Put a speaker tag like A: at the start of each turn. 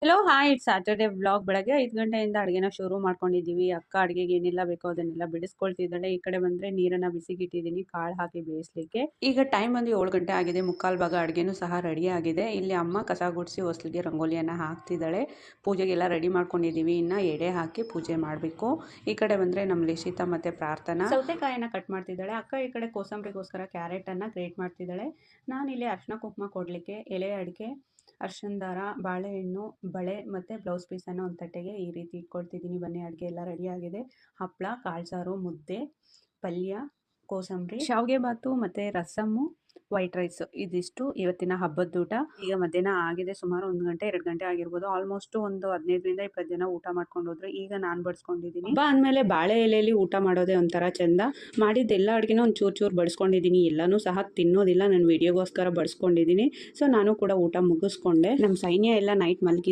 A: Hello hi it's Saturday vlog. ಬೆಳಗ್ಗೆ 5 ಗಂಟೆಯಿಂದ ಅಡುಗೆನ ಶುರು ಮಾಡ್ಕೊಂಡಿದ್ದೀವಿ. ಅಕ್ಕ ಅಡುಗೆಗೆ ಏನೆಲ್ಲ ಬೇಕೋ ಅದನ್ನೆಲ್ಲ ಬಿಡಿಸ್ಕೊಳ್ತಿದ್ದಾಳೆ. ಈ ಕಡೆ ಬಂದರೆ ನೀರನ್ನು ಬಿಸಿಗಿಟ್ಟಿದ್ದೀನಿ ಕಾಳು ಹಾಕಿ ಬೇಯಿಸ್ಲಿಕ್ಕೆ. ಈಗ ಟೈಮ್ ಬಂದು 7 ಗಂಟೆ ಆಗಿದೆ. ಮುಕ್ಕಾಲು ಭಾಗ ಅಡುಗೆನೂ ಸಹ ರೆಡಿ ಆಗಿದೆ. ಇಲ್ಲಿ ಅಮ್ಮ ಕಸ ಗುಡಿಸಿ ಹೊಸ್ಲಿಗೆ ರಂಗೋಲಿಯನ್ನು ಹಾಕ್ತಿದ್ದಾಳೆ. ಪೂಜೆಗೆಲ್ಲ ರೆಡಿ ಮಾಡ್ಕೊಂಡಿದ್ದೀವಿ. ಇನ್ನು ಎಡೆ ಹಾಕಿ ಪೂಜೆ ಮಾಡಬೇಕು. ಈ ಕಡೆ ಬಂದರೆ ನಮ್ಮ ಲಿಶಿತಾ ಮತ್ತು ಪ್ರಾರ್ಥನಾ ಸೌತೆಕಾಯಿನ ಕಟ್ ಮಾಡ್ತಿದ್ದಾಳೆ. ಅಕ್ಕ ಈ ಕಡೆ ಕೋಸಂಬರಿಗೋಸ್ಕರ ಕ್ಯಾರೆಟನ್ನು ಗ್ರೇಟ್ ಮಾಡ್ತಿದ್ದಾಳೆ. ನಾನಿಲ್ಲಿ ಅರ್ಶಿನ ಕುಂಕುಮ ಕೊಡಲಿಕ್ಕೆ ಎಲೆ ಅಡಿಕೆ, ಅರ್ಶಿನ ದಾರ, ಬಾಳೆಹಣ್ಣು, ಬಳೆ ಮತ್ತು ಬ್ಲೌಸ್ ಪೀಸನ್ನು ಒಂದು ತಟ್ಟೆಗೆ ಈ ರೀತಿ ಇಟ್ಕೊಳ್ತಿದ್ದೀನಿ. ಬನ್ನಿ, ಅಡುಗೆ ಎಲ್ಲ ರೆಡಿ ಆಗಿದೆ. ಹಪ್ಪಳ, ಕಾಳು ಸಾರು, ಮುದ್ದೆ, ಪಲ್ಯ, ಕೋಸಂಬರಿ, ಶಾವಿಗೆ ಬಾತು ಮತ್ತು ರಸಮ್ಮು, ವೈಟ್ ರೈಸ್ ಇದಿಷ್ಟು ಇವತ್ತಿನ ಹಬ್ಬದ ಊಟ. ಈಗ ಮಧ್ಯಾಹ್ನ ಆಗಿದೆ. ಸುಮಾರು 1 ಗಂಟೆ 2 ಗಂಟೆ ಆಗಿರ್ಬೋದು. ಆಲ್ಮೋಸ್ಟ್ ಒಂದು 15ರಿಂದ 20 ಜನ ಊಟ ಮಾಡ್ಕೊಂಡು ಹೋದ್ರು. ಈಗ ನಾನು ಬಡಿಸ್ಕೊಂಡಿದ್ದೀನಿ. ಹಬ್ಬ ಅಂದಮೇಲೆ ಬಾಳೆ ಎಲೆಯಲ್ಲಿ ಊಟ ಮಾಡೋದೇ ಒಂಥರ ಚಂದ. ಮಾಡಿದ್ದೆಲ್ಲ ಅಡುಗೆನೂ ಒಂದು ಚೂರು ಬಡಿಸ್ಕೊಂಡಿದ್ದೀನಿ. ಎಲ್ಲನೂ ಸಹ ತಿನ್ನೋದಿಲ್ಲ, ನಾನು ವಿಡಿಯೋಗೋಸ್ಕರ ಬಡಿಸ್ಕೊಂಡಿದ್ದೀನಿ. ಸೊ ನಾನು ಕೂಡ ಊಟ ಮುಗಿಸ್ಕೊಂಡೆ. ನಮ್ಮ ಸೈನ್ಯ ಎಲ್ಲ ನೈಟ್ ಮಲಗಿದೆ.